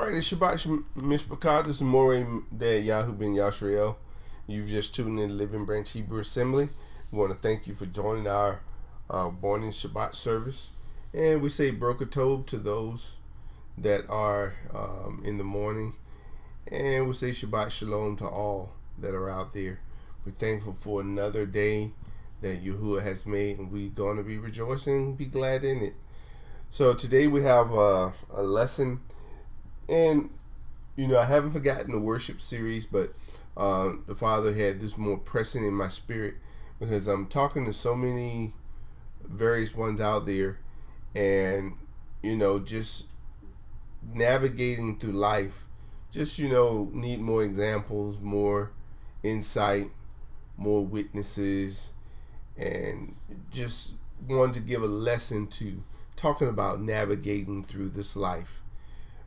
right, it's Shabbat Mishpachah. This is Moreh Dad Yahuah ben Yashriel. You've just tuned in to Living Branch Hebrew Assembly. We want to thank you for joining our morning Shabbat service. And we say Baruch Tov to those that are in the morning. And we say Shabbat Shalom to all that are out there. We're thankful for another day that Yahuah has made, and we're going to be rejoicing and be glad in it. So today we have a lesson. And, I haven't forgotten the worship series, but the Father had this more pressing in my spirit because I'm talking to so many various ones out there and, just navigating through life. Just, need more examples, more insight, more witnesses, and just wanted to give a lesson to talking about navigating through this life.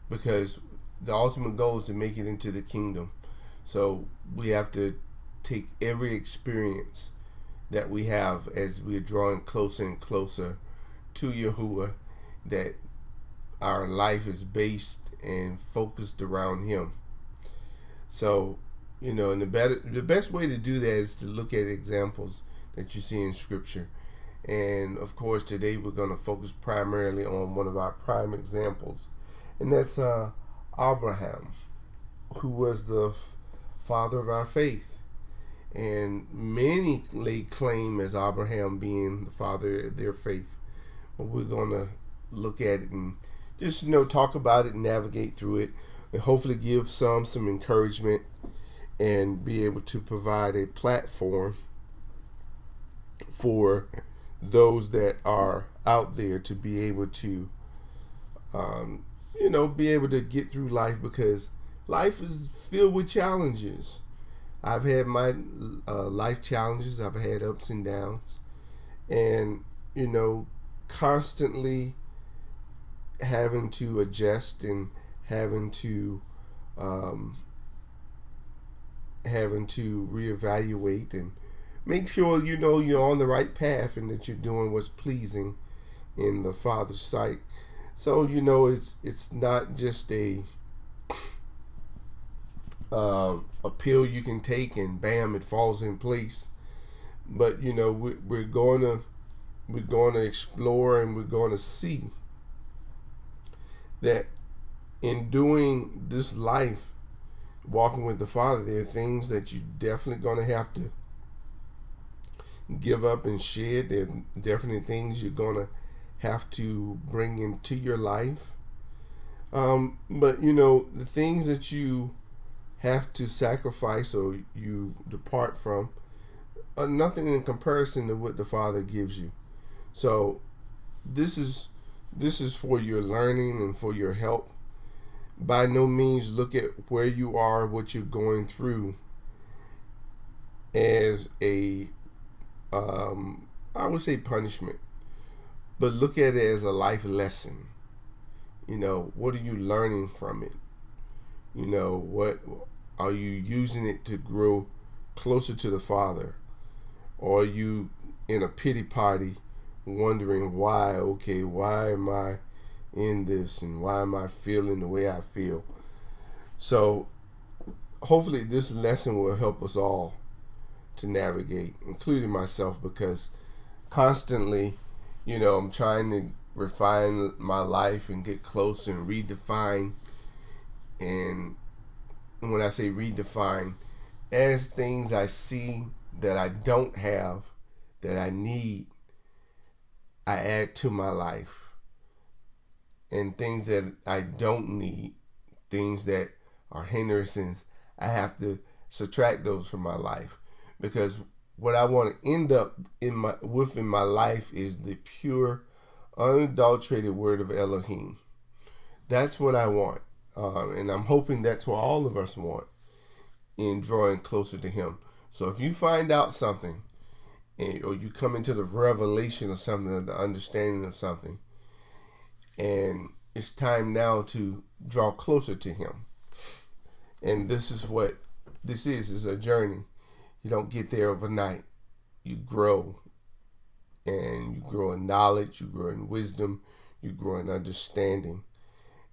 Because the ultimate goal is to make it into the kingdom. So we have to take every experience that we have as we are drawing closer and closer to Yahuah, that our life is based and focused around Him. So, and the best way to do that is to look at examples that you see in Scripture. And of course, today we're going to focus primarily on one of our prime examples. And that's Abraham, who was the father of our faith. And many lay claim as Abraham being the father of their faith. But we're going to look at it and just, talk about it and navigate through it. And hopefully give some encouragement and be able to provide a platform for those that are out there to be able to be able to get through life, because life is filled with challenges. I've had my life challenges. I've had ups and downs, and constantly having to adjust and having to reevaluate and make sure you're on the right path and that you're doing what's pleasing in the Father's sight. So it's not just a pill you can take and bam, it falls in place. But we're going to explore, and we're going to see that in doing this life, walking with the Father, there are things that you're definitely going to have to give up and shed. There are definitely things you're going to have to bring into your life. But the things that you have to sacrifice or you depart from are nothing in comparison to what the Father gives you. So this is for your learning and for your help. By no means look at where you are, what you're going through, as a I would say punishment, but look at it as a life lesson. What are you learning from it? What are you using it to grow closer to the Father? Or are you in a pity party wondering why am I in this, and why am I feeling the way I feel? So hopefully this lesson will help us all to navigate, including myself, because constantly I'm trying to refine my life and get closer and redefine. And when I say redefine, as things I see that I don't have, that I need, I add to my life. And things that I don't need, things that are hindrances, I have to subtract those from my life. Because what I want to end up in my life is the pure, unadulterated word of Elohim. That's what I want. And I'm hoping that's what all of us want in drawing closer to Him. So if you find out something, or you come into the revelation of something, or the understanding of something, and it's time now to draw closer to Him. And this is what this is a journey. You don't get there overnight. You grow. And you grow in knowledge, you grow in wisdom, you grow in understanding.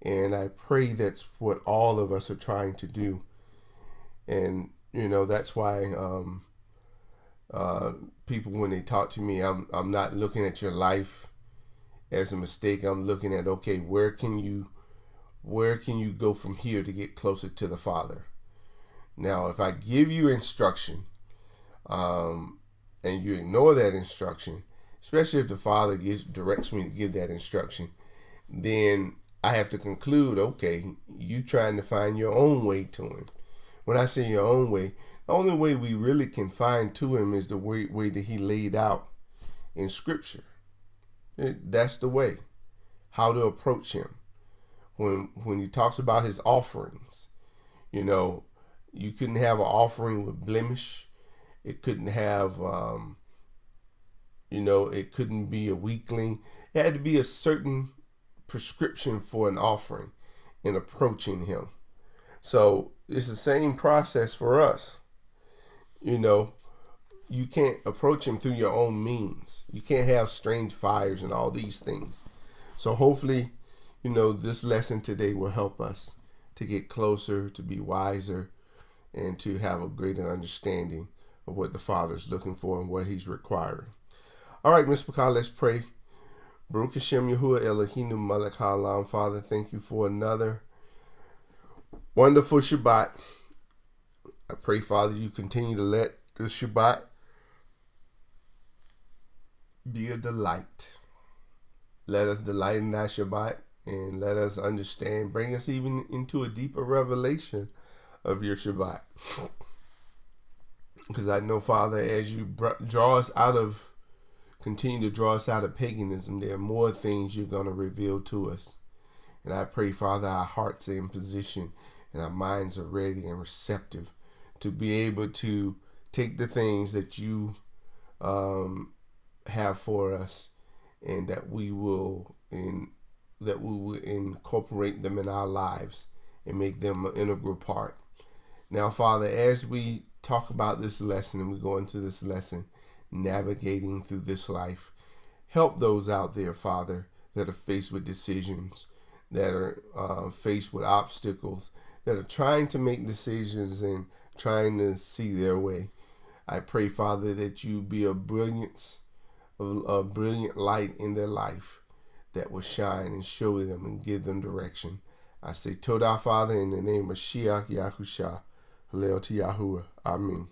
And I pray that's what all of us are trying to do. And, that's why people, when they talk to me, I'm not looking at your life as a mistake. I'm looking at, okay, where can you go from here to get closer to the Father? Now, if I give you instruction, and you ignore that instruction, especially if the Father directs me to give that instruction, then I have to conclude, okay, you trying to find your own way to Him. When I say your own way, the only way we really can find to Him is the way that He laid out in Scripture. That's the way, how to approach Him. When He talks about His offerings, you couldn't have an offering with blemish. It couldn't have, it couldn't be a weakling. It had to be a certain prescription for an offering in approaching Him. So it's the same process for us. You can't approach Him through your own means. You can't have strange fires and all these things. So hopefully, this lesson today will help us to get closer, to be wiser, and to have a greater understanding of what the Father is looking for and what He's requiring. All right, Mr. Pekah, let's pray. Baruch Hashem Yahuah Eloheinu Melech HaOlam. Father, thank you for another wonderful Shabbat. I pray, Father, you continue to let the Shabbat be a delight. Let us delight in that Shabbat and let us understand, bring us even into a deeper revelation of your Shabbat. Because I know, Father, as you continue to draw us out of paganism, there are more things you're going to reveal to us. And I pray, Father, our hearts are in position and our minds are ready and receptive to be able to take the things that you have for us, and that we will incorporate them in our lives and make them an integral part. Now, Father, as we talk about this lesson and we go into this lesson, navigating through this life, help those out there, Father, that are faced with decisions, that are faced with obstacles, that are trying to make decisions and trying to see their way. I pray, Father, that you be a brilliant light in their life that will shine and show them and give them direction. I say Todah, Father, in the name of Shiach Yahushua, Hallel to Yahuah. Amen.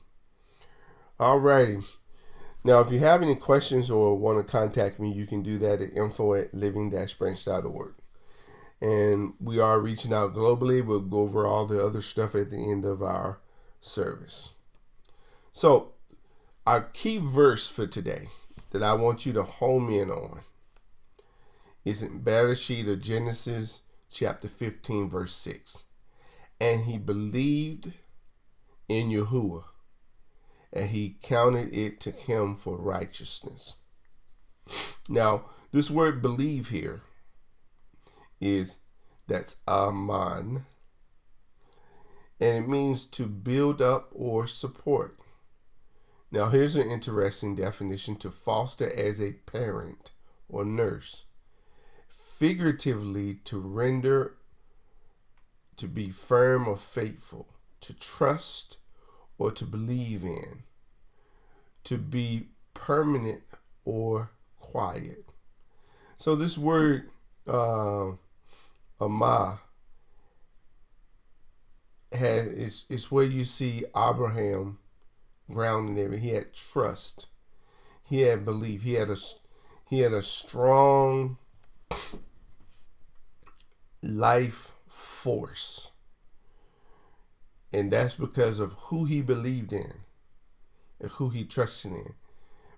All righty. Now, if you have any questions or want to contact me, you can do that at info@living-branch.org. And we are reaching out globally. We'll go over all the other stuff at the end of our service. So, our key verse for today that I want you to home in on is in Bereshit of Genesis chapter 15, verse 6. And he believed in Yahuah, and he counted it to him for righteousness. Now, this word believe here that's aman, and it means to build up or support. Now, here's an interesting definition: to foster as a parent or nurse. Figuratively, to render, to be firm or faithful, to trust or to believe in, to be permanent or quiet. So this word, Amah, is where you see Abraham grounded there. He had trust. He had belief. He had a strong life force. And that's because of who he believed in and who he trusted in.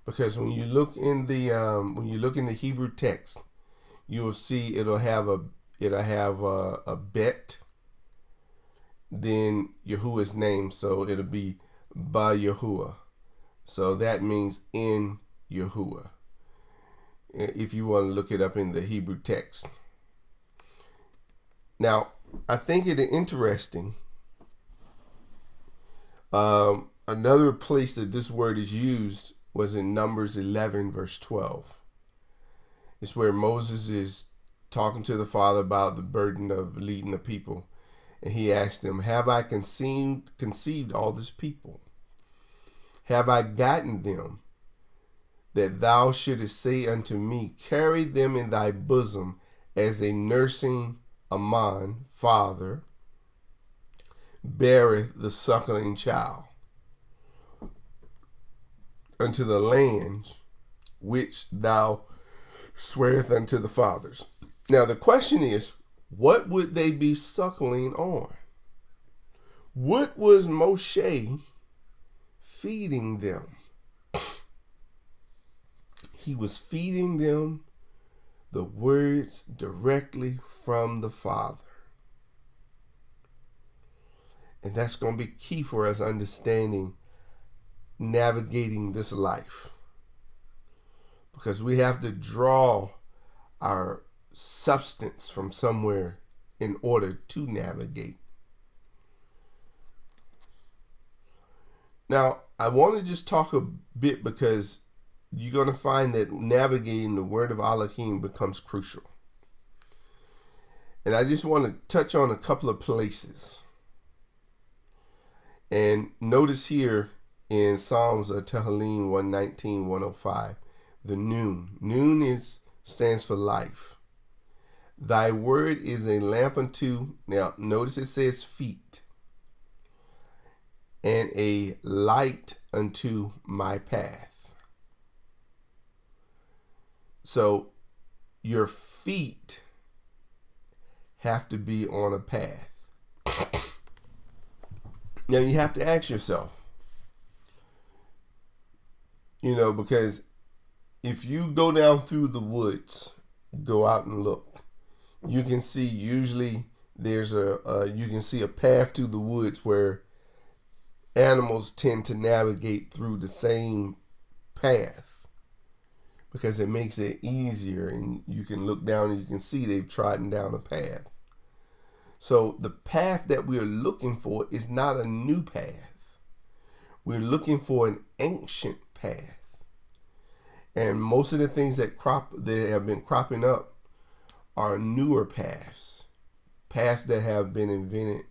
Because when you look in the Hebrew text, you will see it'll have a bet, then Yahuwah's name, so it'll be Ba Yahuah. So that means in Yahuwah, if you want to look it up in the Hebrew text. Now, I think it is interesting. Another place that this word is used was in Numbers 11, verse 12. It's where Moses is talking to the Father about the burden of leading the people. And he asked them, have I conceived all this people? Have I gotten them, that thou shouldest say unto me, carry them in thy bosom, as a nursing Ammon father beareth the suckling child, unto the land which thou sweareth unto the fathers. Now the question is, what would they be suckling on? What was Moshe feeding them? He was feeding them the words directly from the Father. And that's going to be key for us understanding, navigating this life. Because we have to draw our substance from somewhere in order to navigate. Now, I want to just talk a bit, because you're going to find that navigating the word of Elohim becomes crucial. And I just want to touch on a couple of places. And notice here in Psalms of Tehillim 119, 105, the noon. Noon stands for life. Thy word is a lamp unto, now notice it says feet, and a light unto my path. So your feet have to be on a path. Now you have to ask yourself, because if you go down through the woods, go out and look, you can see usually there's you can see a path through the woods where animals tend to navigate through the same path, because it makes it easier, and you can look down and you can see they've trodden down a path. So the path that we're looking for is not a new path. We're looking for an ancient path. And most of the things that have been cropping up are newer paths. Paths that have been invented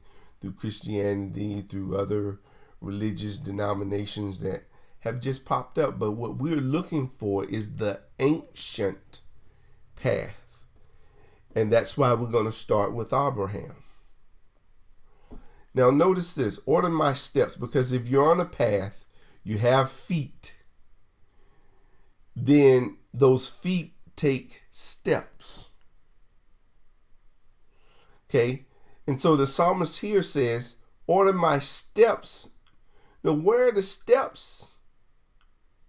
through Christianity, through other religious denominations that have just popped up. But what we're looking for is the ancient path. And that's why we're going to start with Abraham. Now notice this, order my steps, because if you're on a path, you have feet, then those feet take steps. Okay? And so the psalmist here says, order my steps. Now where are the steps?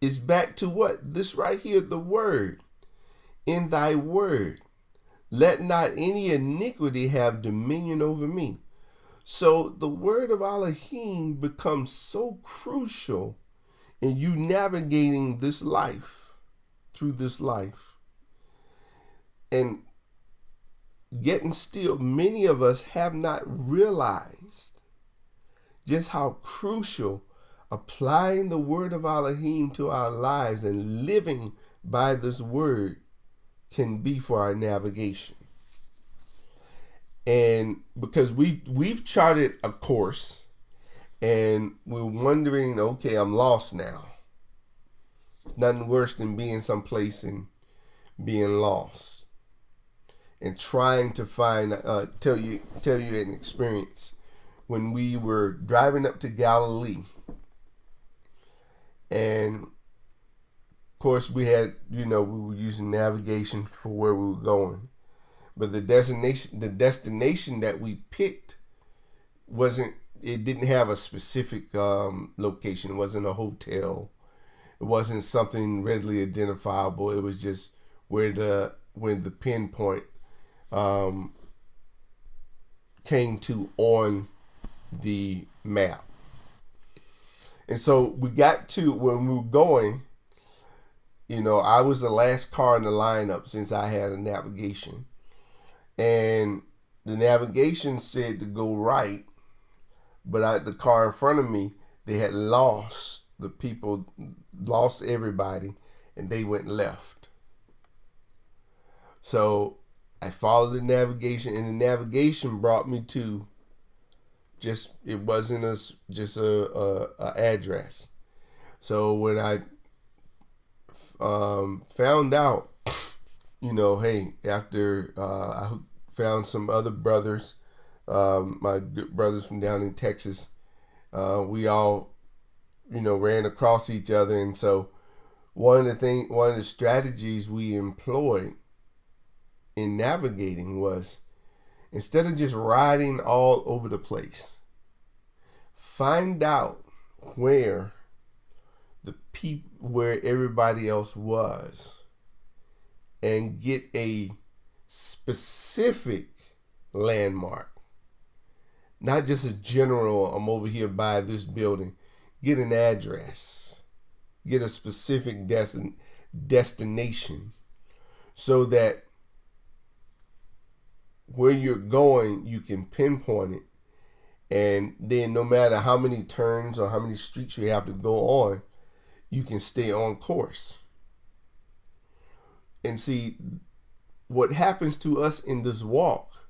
Is back to what? This right here, the word. In thy word, let not any iniquity have dominion over me. So the word of Elohim becomes so crucial in you navigating this life, through this life. And yet and still, many of us have not realized just how crucial applying the word of Elohim to our lives and living by this word can be for our navigation. And because we've charted a course, and we're wondering, okay, I'm lost now. Nothing worse than being someplace and being lost, and trying to find tell you an experience when we were driving up to Galilee, and of course we had we were using navigation for where we were going. But the destination that we picked didn't have a specific location. It wasn't a hotel. It wasn't something readily identifiable. It was just where the pinpoint came to on the map. And so we got to, when we were going, I was the last car in the lineup since I had a navigation. And the navigation said to go right, but the car in front of me, they had lost everybody, and they went left. So I followed the navigation, and the navigation brought me to it wasn't just a address. So when I found out, hey, after I found some other brothers, my good brothers from down in Texas, we all, ran across each other. And so one of the strategies we employed in navigating was, instead of just riding all over the place, find out where where everybody else was, and get a specific landmark, not just a general, I'm over here by this building. Get an address, get a specific destination, so that where you're going, you can pinpoint it. And then no matter how many turns or how many streets you have to go on, you can stay on course. And see, what happens to us in this walk,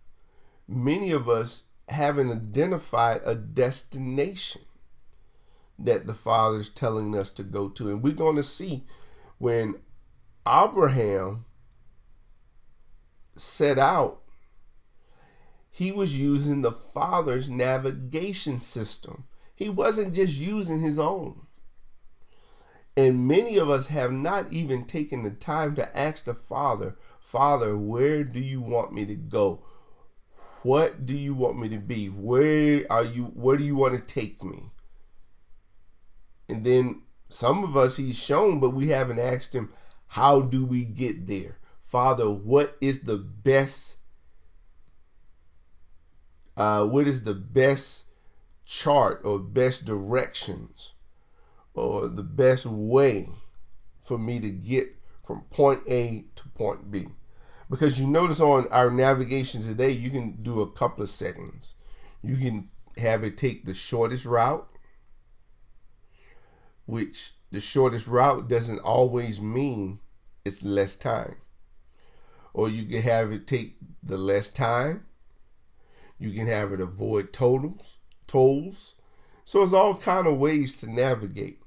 many of us haven't identified a destination that the Father's telling us to go to. And we're going to see when Abraham set out, he was using the Father's navigation system. He wasn't just using his own. And many of us have not even taken the time to ask the Father, Father, where do you want me to go? What do you want me to be? Where do you want to take me? And then some of us he's shown, but we haven't asked him, how do we get there? Father, what is the best chart or best directions or the best way for me to get from point A to point B? Because you notice on our navigation today, you can do a couple of settings. You can have it take the shortest route, which the shortest route doesn't always mean it's less time. Or you can have it take the less time. You can have it avoid tolls. So it's all kind of ways to navigate.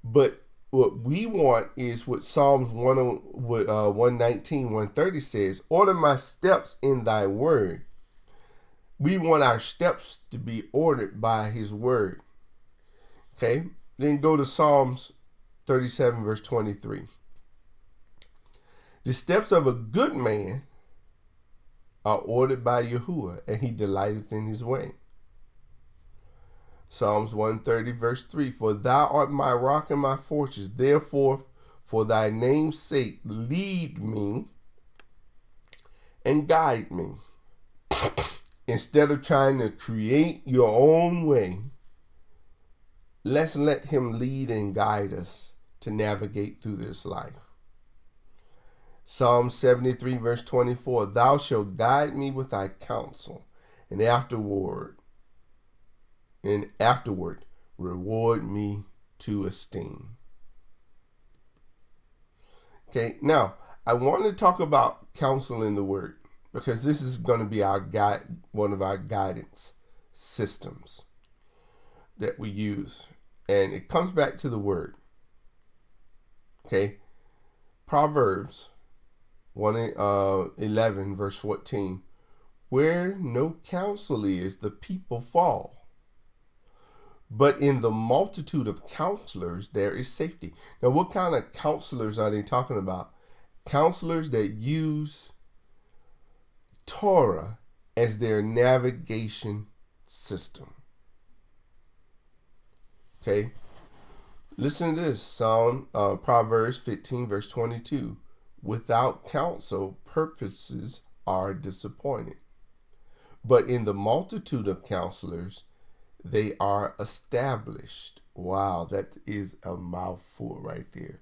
But what we want is what Psalms 119, 130 says, order my steps in thy word. We want our steps to be ordered by his word. Okay, then go to Psalms 37, verse 23. The steps of a good man are ordered by Yahuah, and he delighteth in his way. Psalms 130, verse 3. For thou art my rock and my fortress. Therefore, for thy name's sake, lead me and guide me. Instead of trying to create your own way, let's let him lead and guide us to navigate through this life. Psalm 73, verse 24. Thou shalt guide me with thy counsel, and afterward reward me to esteem. Okay, now I want to talk about counsel in the word, because this is going to be one of our guidance systems that we use, and it comes back to the word. Okay, Proverbs 11, verse 14. Where no counsel is, the people fall. But in the multitude of counselors, there is safety. Now, what kind of counselors are they talking about? Counselors that use Torah as their navigation system. Okay. Listen to this. Proverbs 15, verse 22. Without counsel, purposes are disappointed. But in the multitude of counselors, they are established. Wow, that is a mouthful right there.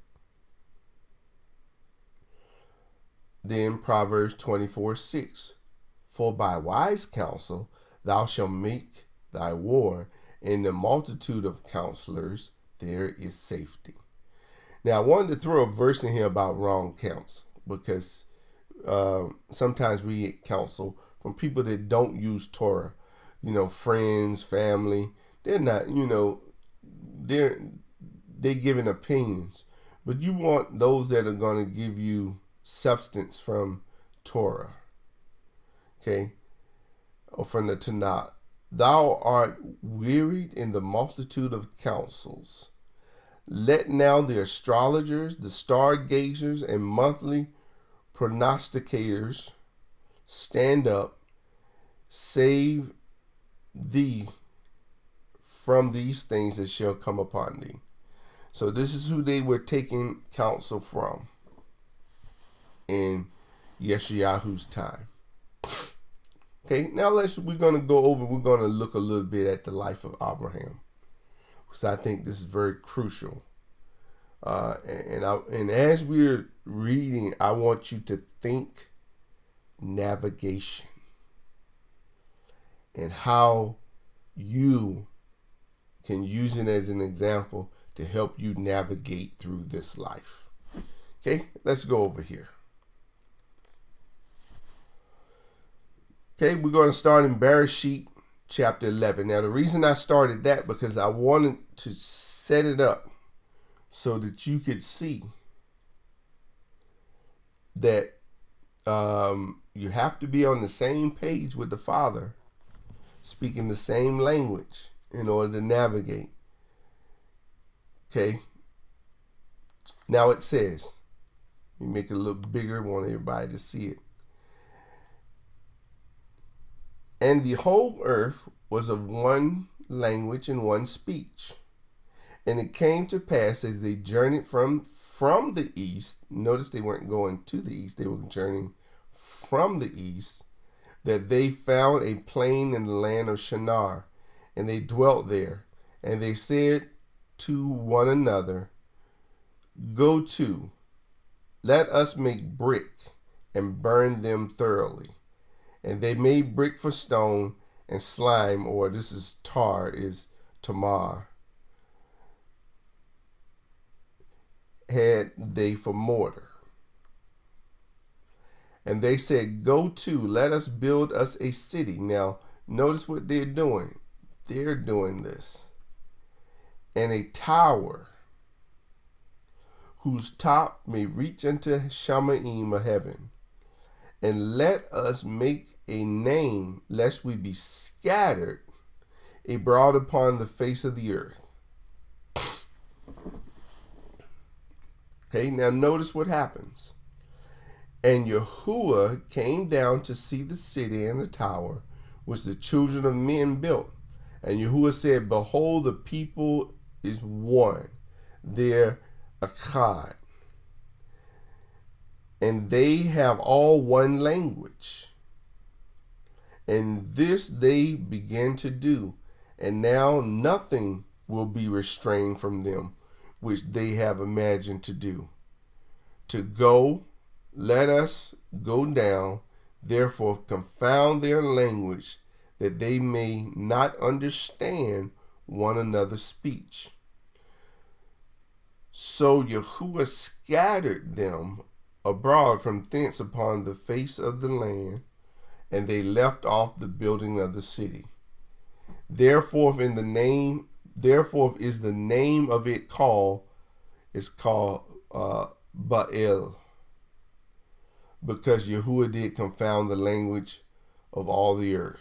Then Proverbs 24, 6. For by wise counsel thou shalt make thy war. In the multitude of counselors there is safety. Now, I wanted to throw a verse in here about wrong counsel, because sometimes we get counsel from people that don't use Torah. Friends, family. They're not, they're giving opinions. But you want those that are going to give you substance from Torah. Okay? Or from the Tanakh. Thou art wearied in the multitude of counsels. Let now the astrologers, the stargazers, and monthly prognosticators stand up, save thee from these things that shall come upon thee. So this is who they were taking counsel from in Yeshayahu's time. Okay, now we're going to look a little bit at the life of Abraham, because I think this is very crucial. And as we're reading, I want you to think navigation and how you can use it as an example to help you navigate through this life. Okay, let's go over here. Okay, we're going to start in Bereshit chapter 11. Now, the reason I started that because I wanted to set it up so that you could see that you have to be on the same page with the Father, speaking the same language in order to navigate. Okay. Now it says, let me make it a little bigger, want everybody to see it. And the whole earth was of one language and one speech. And it came to pass as they journeyed from the east, notice they weren't going to the east, they were journeying from the east, that they found a plain in the land of Shinar, and they dwelt there. And they said to one another, Go to, let us make brick and burn them thoroughly. And they made brick for stone, and slime, or this is tar, is tamar, had they for mortar. And they said, Go to, let us build us a city. Now, notice what they're doing. They're doing this. And a tower, whose top may reach unto Shamaim of heaven. And let us make a name, lest we be scattered abroad upon the face of the earth. Okay, now notice what happens. And Yahuah came down to see the city and the tower, which the children of men built. And Yahuah said, Behold, the people is one, they're Akkad. And they have all one language. And this they began to do. And now nothing will be restrained from them, which they have imagined to do. To go, let us go down, therefore confound their language, that they may not understand one another's speech. So Yahuah scattered them abroad from thence upon the face of the land, and they left off the building of the city. Therefore is the name of it called Baal, because Yahuah did confound the language of all the earth.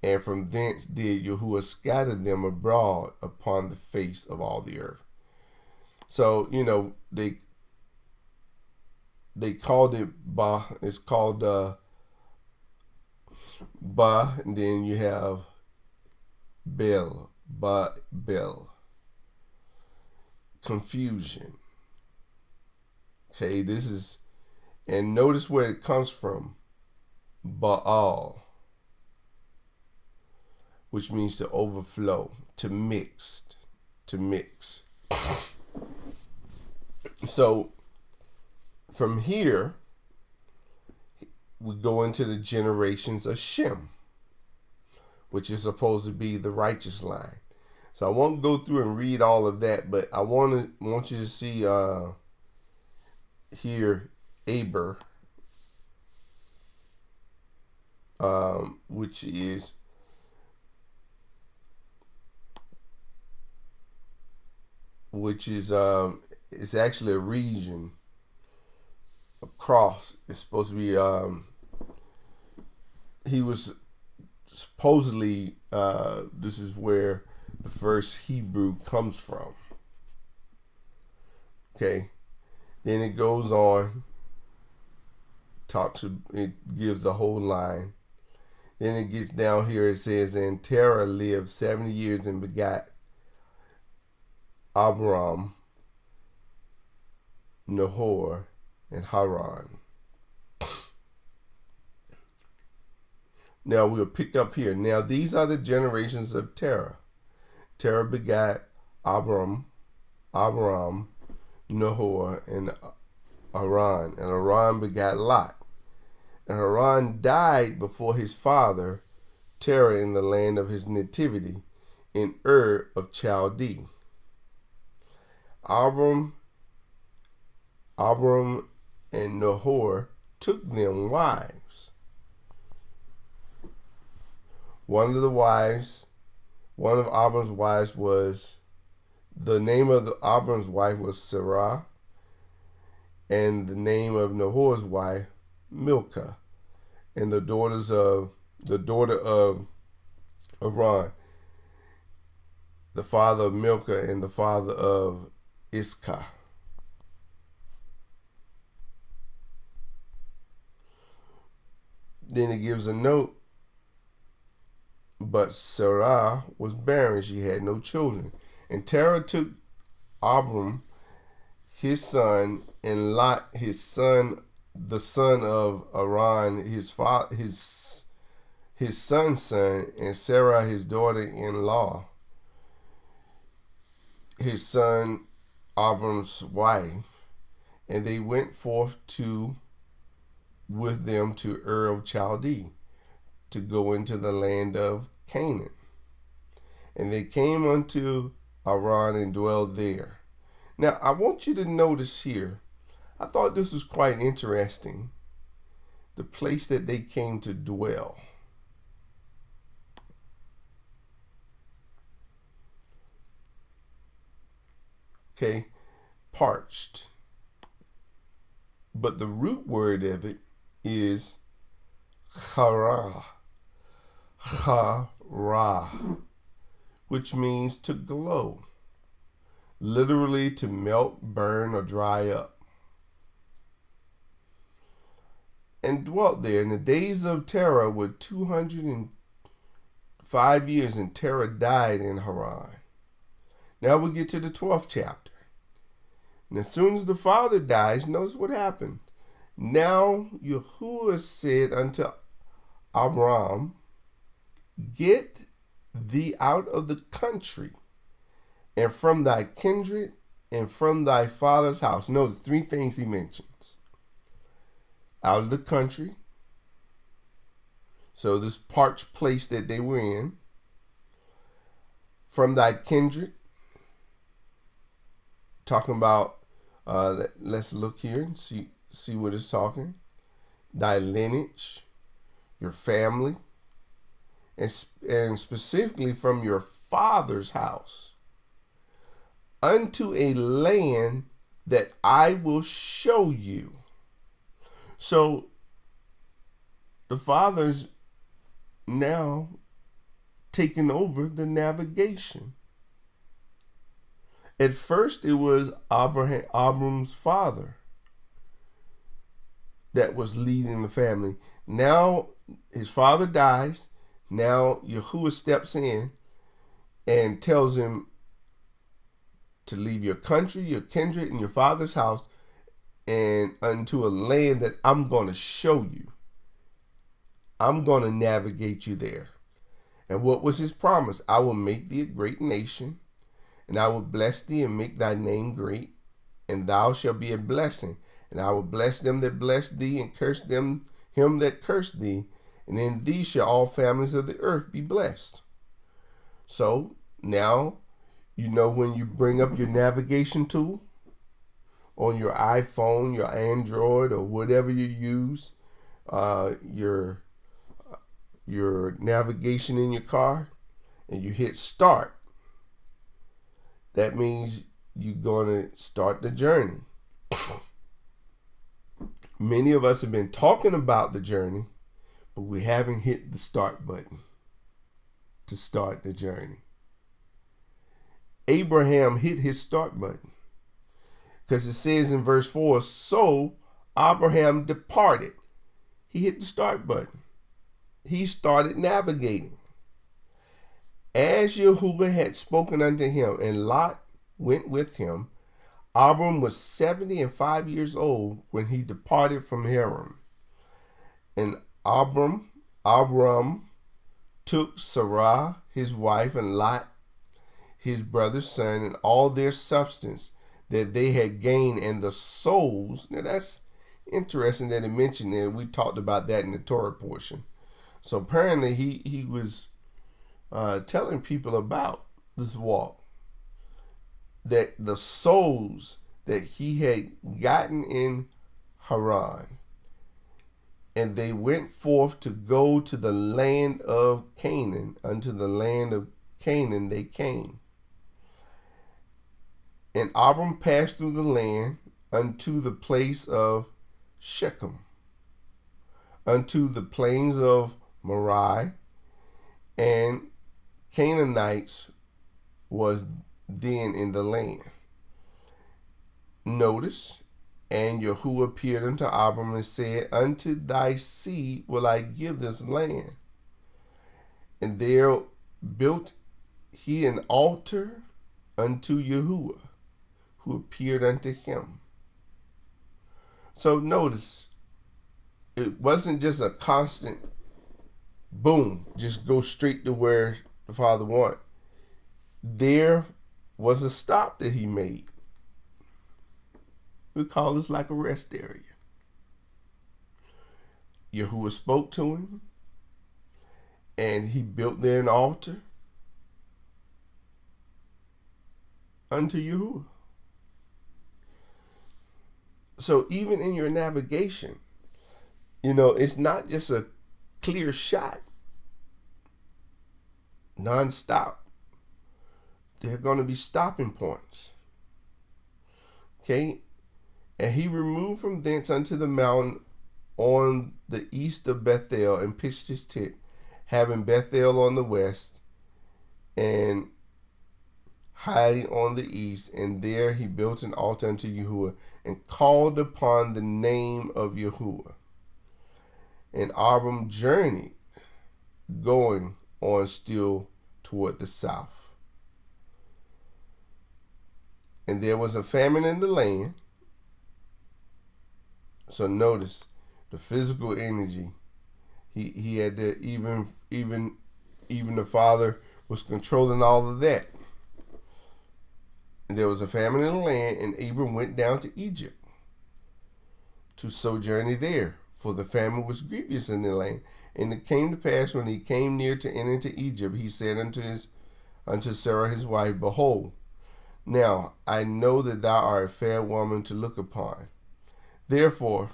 And from thence did Yahuah scatter them abroad upon the face of all the earth. So, they called it Ba. It's called Ba, and then you have Bel, Bel. Confusion. Okay, and notice where it comes from. Baal, which means to overflow, to mix. So, from here, we go into the generations of Shem, which is supposed to be the righteous line. So I won't go through and read all of that, but I want you to see here Aber, which is it's actually a region across. It's supposed to be he was supposedly this is where the first Hebrew comes from. Okay, then it goes on, it gives the whole line. Then it gets down here, it says, and Terah lived 70 years and begat Abram, Nahor, and Haran. Now we'll pick up here. Now these are the generations of Terah. Terah begat Abram, Nahor, and Haran. And Haran begat Lot. And Haran died before his father Terah in the land of his nativity, in Ur of Chaldee. Abram and Nahor took them wives. One of Abram's wives was, the name of Abram's wife was Sarah, and the name of Nahor's wife, Milcah, and the daughter of Haran, the father of Milcah and the father of Iscah. Then it gives a note, but Sarah was barren, she had no children. And Terah took Abram, his son, and Lot, his son, the son of Haran, his son's son, and Sarah, his daughter-in-law, his son Abram's wife, and they went forth with them to Ur of Chaldee, to go into the land of Canaan. And they came unto Haran and dwelled there. Now, I want you to notice here, I thought this was quite interesting, the place that they came to dwell. Okay, parched. But the root word of it is chara, which means to glow, literally to melt, burn, or dry up. And dwelt there. In the days of Terah were 205 years, and Terah died in Haran. Now we get to the 12th chapter. And as soon as the father dies, notice what happened. Now Yahuah said unto Abram, get thee out of the country, and from thy kindred, and from thy father's house. Notice 3 things he mentions. Out of the country, so this parched place that they were in. From thy kindred, talking about, let's look here and see what it's talking. Thy lineage, your family, and specifically from your father's house, unto a land that I will show you. So the father's now taking over the navigation. At first it was Abram's father that was leading the family. Now his father dies. Now Yahuah steps in and tells him to leave your country, your kindred, and your father's house, and unto a land that I'm going to show you. I'm going to navigate you there. And what was his promise? I will make thee a great nation, and I will bless thee and make thy name great, and thou shalt be a blessing. And I will bless them that bless thee, and curse him that curse thee, and in thee shall all families of the earth be blessed. So now, you know, when you bring up your navigation tool, on your iPhone, your Android, or whatever you use, your navigation in your car, and you hit start, that means you're going to start the journey. Many of us have been talking about the journey, but we haven't hit the start button to start the journey. Abraham hit his start button because it says in verse 4, so Abraham departed. He hit the start button. He started navigating. As Yahuah had spoken unto him, and Lot went with him. Abram was 75 years old when he departed from Haran. And Abram took Sarah, his wife, and Lot, his brother's son, and all their substance that they had gained, and the souls. Now that's interesting that it mentioned there. We talked about that in the Torah portion. So apparently he was telling people about this walk, that the souls that he had gotten in Haran, and they went forth to go to the land of Canaan. Unto the land of Canaan they came. And Abram passed through the land unto the place of Shechem, unto the plains of Moriah, and Canaanites was then in the land. Notice, and Yahuah appeared unto Abram and said, unto thy seed will I give this land. And there built he an altar unto Yahuah, who appeared unto him. So notice, it wasn't just a constant boom, just go straight to where the Father wanted. There was a stop that he made. We call this like a rest area. Yahuah spoke to him, and he built there an altar unto Yahuah. So even in your navigation, it's not just a clear shot, non-stop. There are going to be stopping points. Okay? And he removed from thence unto the mountain on the east of Bethel, and pitched his tent, having Bethel on the west and Hai on the east. And there he built an altar unto Yahuah, and called upon the name of Yahuah. And Abram journeyed, going on still toward the south. And there was a famine in the land. So notice the physical energy. He had to even the Father was controlling all of that. And there was a famine in the land, and Abram went down to Egypt to sojourn there, for the famine was grievous in the land. And it came to pass, when he came near to enter into Egypt, he said unto Sarah his wife, behold, now I know that thou art a fair woman to look upon. Therefore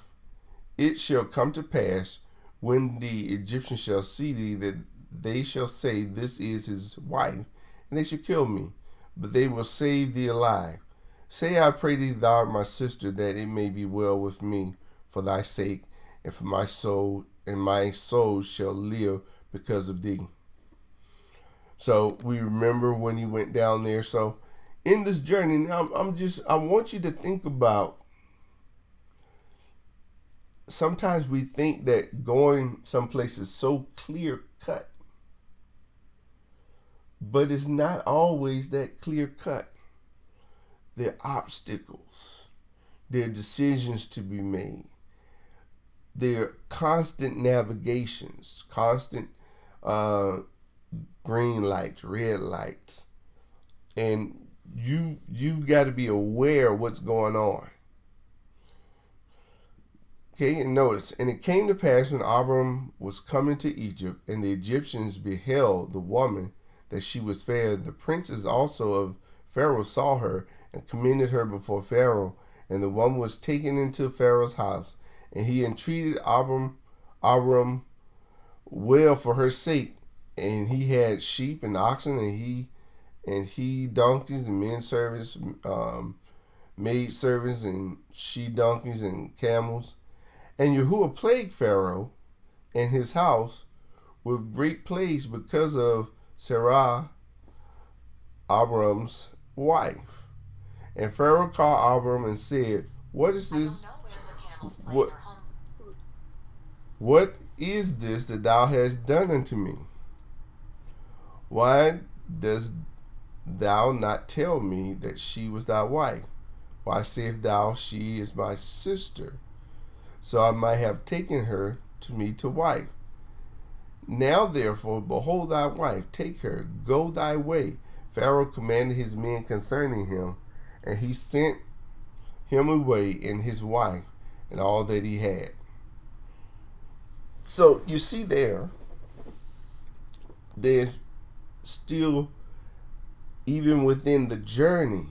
it shall come to pass, when the Egyptians shall see thee, that they shall say, this is his wife, and they shall kill me, but they will save thee alive. Say, I pray thee, thou art my sister, that it may be well with me for thy sake, and for my soul, and my soul shall live because of thee. So we remember when he went down there. So in this journey, now I want you to think about, sometimes we think that going someplace is so clear cut, but it's not always that clear cut. There are obstacles. There are decisions to be made. There are constant navigations, constant green lights, red lights. And you've got to be aware of what's going on. Okay, and notice, and it came to pass when Abram was coming to Egypt, and the Egyptians beheld the woman, that she was fair. The princes also of Pharaoh saw her, and commended her before Pharaoh. And the woman was taken into Pharaoh's house, and he entreated Abram well for her sake. And he had sheep and oxen, and he donkeys and men servants, maid servants and she donkeys and camels. And Yahuah plagued Pharaoh and his house with great plagues because of Sarah, Abram's wife. And Pharaoh called Abram and said, What is this? What is this that thou hast done unto me? Why dost thou not tell me that she was thy wife? Why sayest thou, she is my sister? So I might have taken her to me to wife. Now therefore, behold thy wife, take her, go thy way. Pharaoh commanded his men concerning him, and he sent him away and his wife and all that he had. So you see there's still, even within the journey,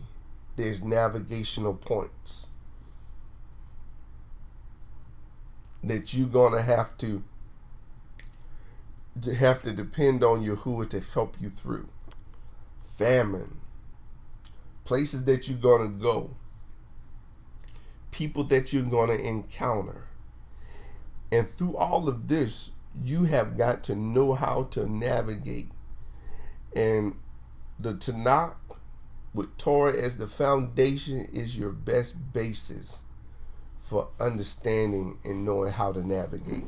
there's navigational points that you're gonna have to depend on Yahuah to help you through. Famine, places that you're gonna go, people that you're gonna encounter. And through all of this, you have got to know how to navigate. And the Tanakh with Torah as the foundation is your best basis for understanding and knowing how to navigate.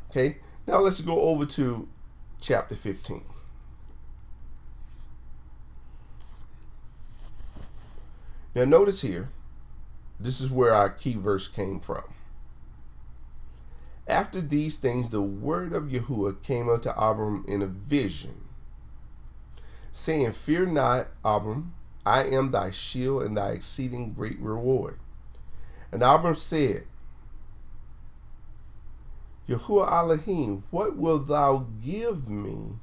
Okay, now let's go over to chapter 15. Now notice here, this is where our key verse came from. After these things, the word of Yahuah came unto Abram in a vision, saying, Fear not, Abram, I am thy shield and thy exceeding great reward. And Abram said, Yahuah Elohim, what wilt thou give me,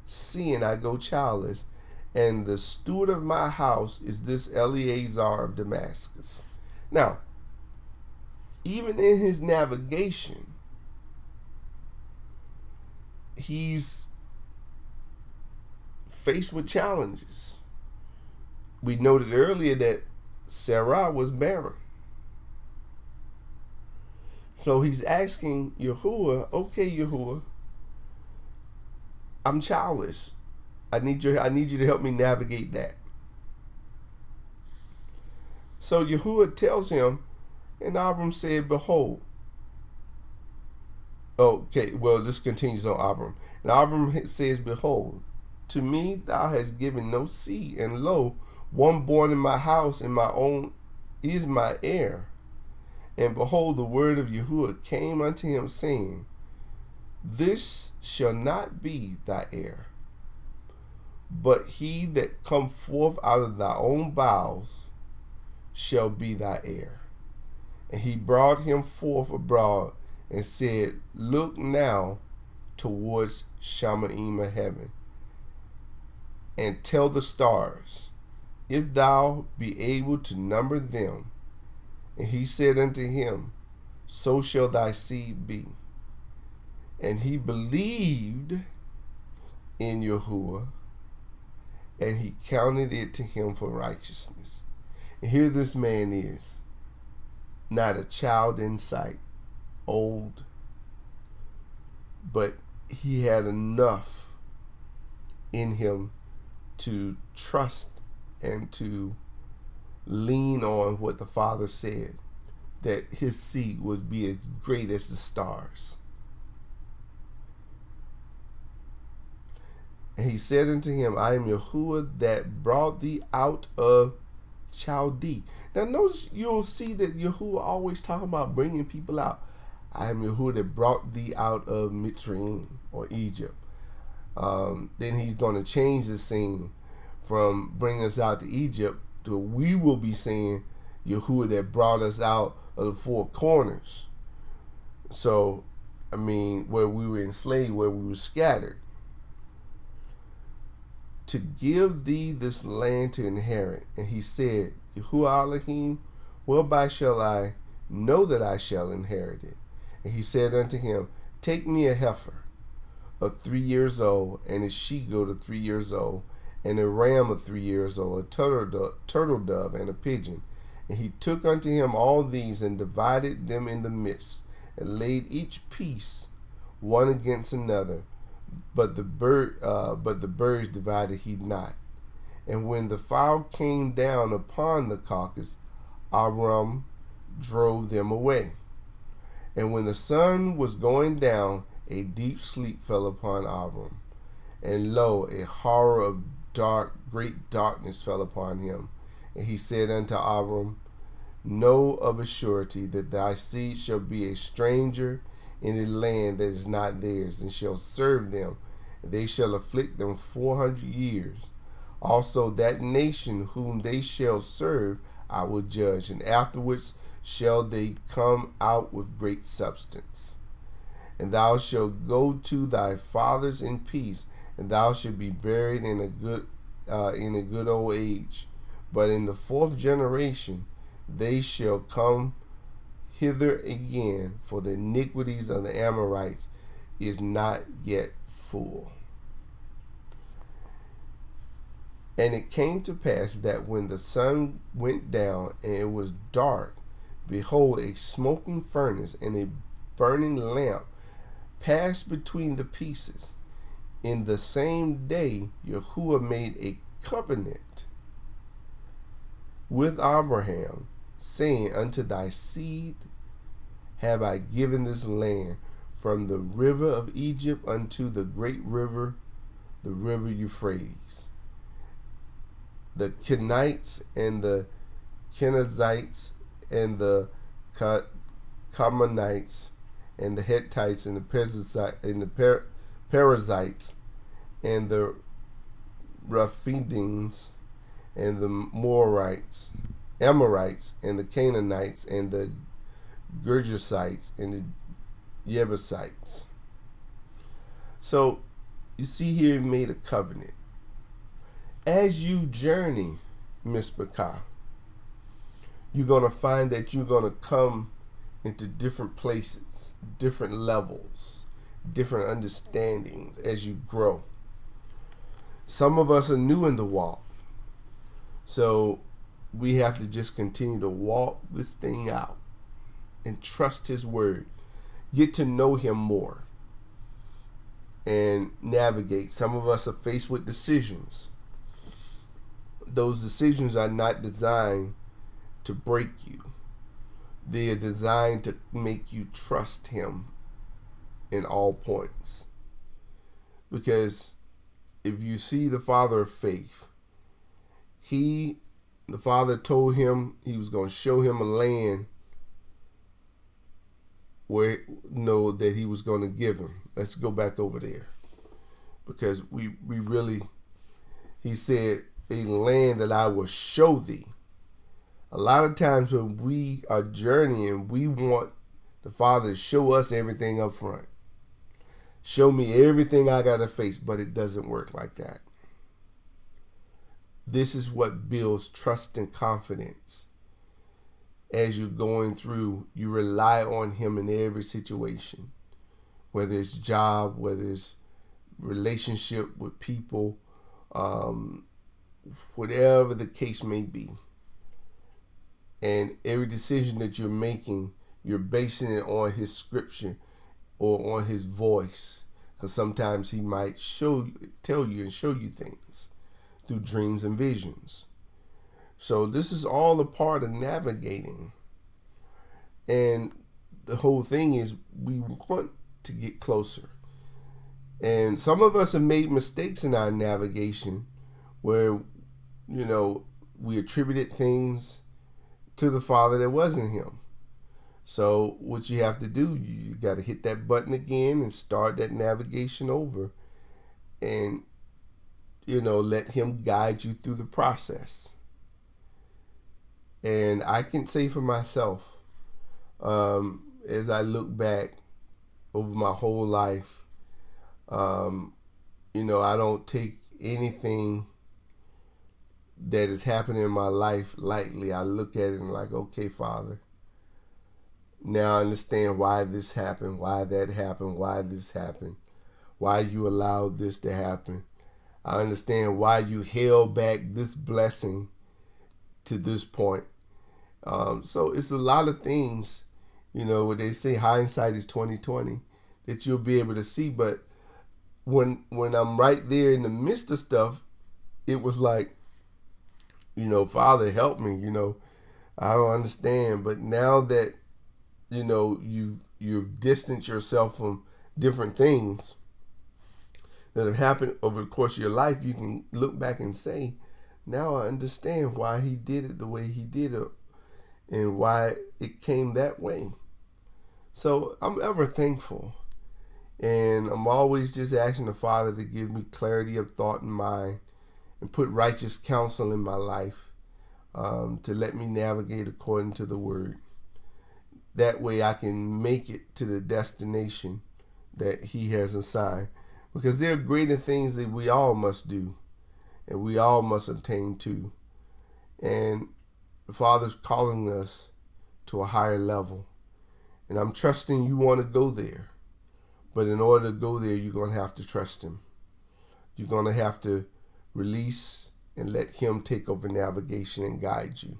seeing I go childless, and the steward of my house is this Eleazar of Damascus? Now, even in his navigation, he's faced with challenges. We noted earlier that Sarah was barren. So he's asking Yahuah, okay, Yahuah, I'm childless. I need you to help me navigate that. So Yahuah tells him, and Abram said, Behold. Okay, well, this continues on Abram. And Abram says, Behold, to me thou hast given no seed, and lo, one born in my house, and my own is my heir. And behold, the word of Yahuah came unto him, saying, This shall not be thy heir, but he that come forth out of thy own bowels shall be thy heir. And he brought him forth abroad, and said, Look now towards Shamaim of heaven, and tell the stars, if thou be able to number them. And he said unto him, So shall thy seed be. And he believed in Yahuah, and he counted it to him for righteousness. And here this man is, not a child in sight, old, but he had enough in him to trust and to lean on what the Father said, that his seed would be as great as the stars. And he said unto him, I am Yahuah that brought thee out of Chaldee. Now notice, you'll see that Yahuah always talking about bringing people out. I am Yahuah that brought thee out of Mitzrayim, or Egypt. Then he's going to change the scene from bringing us out to Egypt to we will be saying Yahuah that brought us out of the four corners. So, where we were enslaved, where we were scattered. to give thee this land to inherit. And he said, Yahuah Elohim, whereby shall I know that I shall inherit it? And he said unto him, take me a heifer of 3 years old, and a she-goat of 3 years old, and a ram of 3 years old, a turtle dove, and a pigeon. And he took unto him all these, and divided them in the midst, and laid each piece one against another. But the birds divided he not. And when the fowl came down upon the carcass, Abram drove them away. And when the sun was going down, a deep sleep fell upon Abram. And lo, a horror of great darkness fell upon him. And he said unto Abram, know of a surety that thy seed shall be a stranger in a land that is not theirs, and shall serve them, and they shall afflict them 400 years. Also that nation whom they shall serve I will judge, and afterwards shall they come out with great substance. And thou shalt go to thy fathers in peace, and thou shalt be buried in a good old age. But in the 4th generation they shall come hither again, for the iniquities of the Amorites is not yet full. And it came to pass that when the sun went down and it was dark, behold, a smoking furnace and a burning lamp passed between the pieces. In the same day Yahuah made a covenant with Abraham, saying, unto thy seed have I given this land, from the river of Egypt unto the great river, the river Euphrates. The Kenites and the Kenizzites and the Carmelites and the Hittites and the Perizzites and the Raphidins and the Amorites and the Canaanites and the Girgasites and the Jebusites. So you see here he made a covenant. As you journey, Miss Bakah, you're going to find that you're going to come into different places, different levels, different understandings as you grow. Some of us are new in the walk, so we have to just continue to walk this thing out and trust his word, get to know him more, and navigate. Some of us are faced with decisions. Those decisions are not designed to break you. They are designed to make you trust him in all points. Because if you see the father of faith, the father told him he was going to show him a land where that he was going to give him. Let's go back over there, because we really, he said, a land that I will show thee. A lot of times when we are journeying, we want the Father to show us everything up front. Show me everything I got to face, but it doesn't work like that. This is what builds trust and confidence. As you're going through, you rely on him in every situation, whether it's job, whether it's relationship with people, whatever the case may be. And every decision that you're making, you're basing it on his scripture or on his voice. Because sometimes he might tell you and show you things through dreams and visions. So this is all a part of navigating. And the whole thing is we want to get closer. And some of us have made mistakes in our navigation where, we attributed things to the Father that wasn't him. So what you have to do, you got to hit that button again and start that navigation over, and let him guide you through the process. And I can say for myself, as I look back over my whole life, I don't take anything that is happening in my life lightly. I look at it and like, okay, Father, now I understand why this happened, why that happened, why this happened, why you allowed this to happen. I understand why you held back this blessing to this point. So it's a lot of things, what they say hindsight is 20/20, that you'll be able to see. But when I'm right there in the midst of stuff, it was like, Father, help me. I don't understand. But now that you've distanced yourself from different things that have happened over the course of your life, you can look back and say, now I understand why he did it the way he did it and why it came that way. So I'm ever thankful. And I'm always just asking the Father to give me clarity of thought and mind and put righteous counsel in my life, to let me navigate according to the word. That way I can make it to the destination that he has assigned. Because there are greater things that we all must do and we all must obtain too. And the Father's calling us to a higher level. And I'm trusting you want to go there. But in order to go there, you're going to have to trust him. You're going to have to release and let him take over navigation and guide you.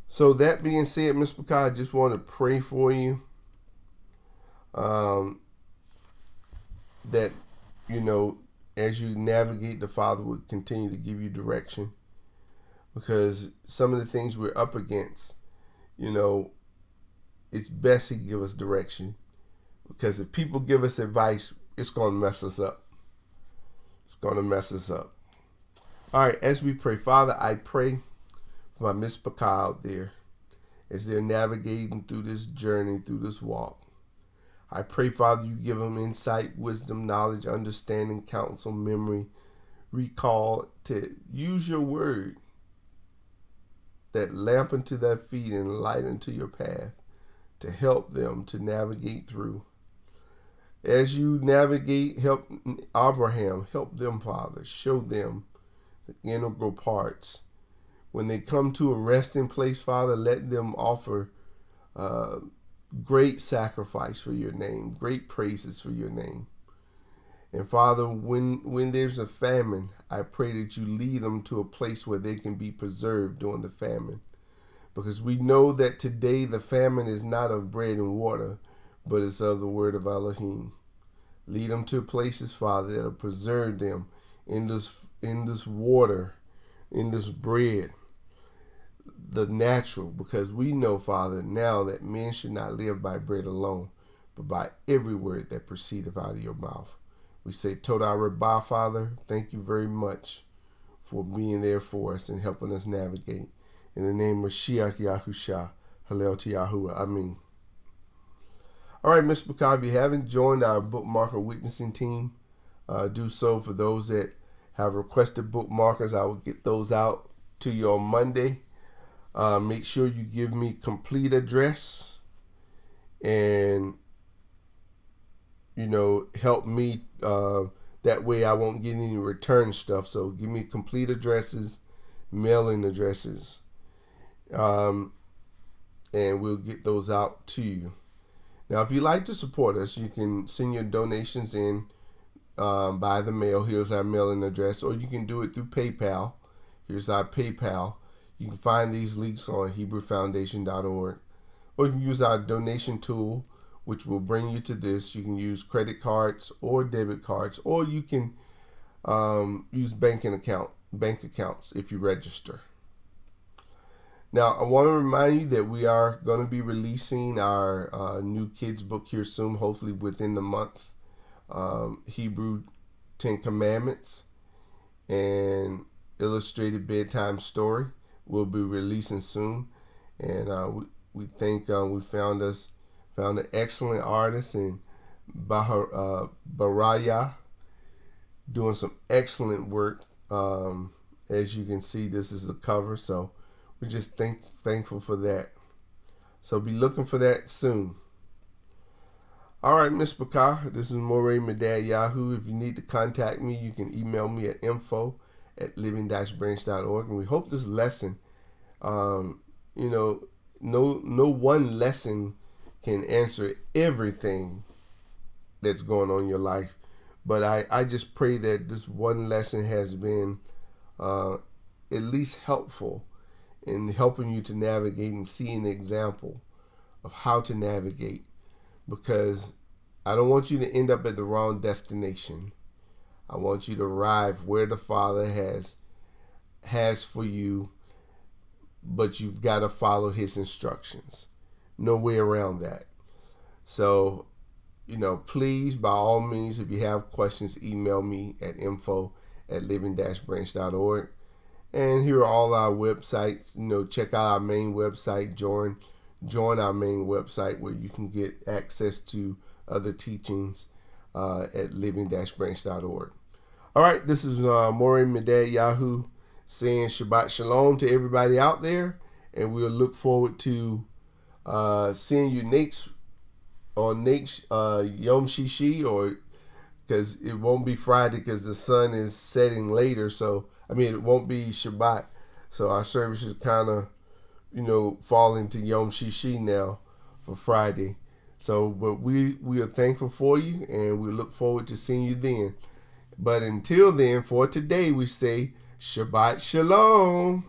So that being said, Ms. Picard, I just want to pray for you. That, as you navigate, the Father will continue to give you direction. Because some of the things we're up against, it's best he give us direction. Because if people give us advice, it's going to mess us up. It's going to mess us up. All right, as we pray, Father, I pray for my Miss Picard out there as they're navigating through this journey, through this walk. I pray, Father, you give them insight, wisdom, knowledge, understanding, counsel, memory, recall, to use your word, that lamp unto their feet and light unto your path, to help them to navigate through. As you navigate, help Abraham, help them, Father. Show them the integral parts. When they come to a resting place, Father, let them offer great sacrifice for your name, great praises for your name. And Father, when there's a famine, I pray that you lead them to a place where they can be preserved during the famine. Because we know that today the famine is not of bread and water, but it's of the word of Elohim. Lead them to places, Father, that will preserve them in this water, in this bread, the natural. Because we know, Father, now that men should not live by bread alone, but by every word that proceedeth out of your mouth. We say, Todah Rabbah, Father, thank you very much for being there for us and helping us navigate. In the name of Mashiach Yahushua, Hallel to Yahuah. Amen. All right, Mr. Picard, if you haven't joined our bookmarker witnessing team, do so. For those that have requested bookmarkers, I will get those out to you on Monday. Make sure you give me complete address and, help me. That way I won't get any return stuff. So give me complete addresses, mailing addresses. And we'll get those out to you. Now, if you'd like to support us, you can send your donations in by the mail. Here's our mailing address. Or you can do it through PayPal. Here's our PayPal. You can find these links on HebrewFoundation.org. Or you can use our donation tool, which will bring you to this. You can use credit cards or debit cards. Or you can use bank accounts if you register. Now, I want to remind you that we are going to be releasing our new kids book here soon, hopefully within the month. Hebrew 10 Commandments and Illustrated Bedtime Story will be releasing soon. And we think we found an excellent artist in Baraya doing some excellent work. As you can see, this is the cover, so we're just thankful for that. So be looking for that soon. All right, Miss Bakar, this is Moray Medad Yahuah. If you need to contact me, you can email me at info@living-branch.org. And we hope this lesson, no one lesson can answer everything that's going on in your life. But I just pray that this one lesson has been at least helpful in helping you to navigate and see an example of how to navigate, because I don't want you to end up at the wrong destination. I want you to arrive where the Father has for you, but you've got to follow his instructions. No way around that. So, please, by all means, if you have questions, email me at info@living-branch.org. And here are all our websites. Check out our main website. Join our main website where you can get access to other teachings at living-branch.org. All right, this is Moray Medad Yahuah saying Shabbat Shalom to everybody out there, and we'll look forward to seeing you next Yom Shishi, or because it won't be Friday because the sun is setting later. So it won't be Shabbat. So our service is kind of falling to Yom Shishi now for Friday. So, but we are thankful for you, and we look forward to seeing you then. But until then, for today, we say Shabbat Shalom.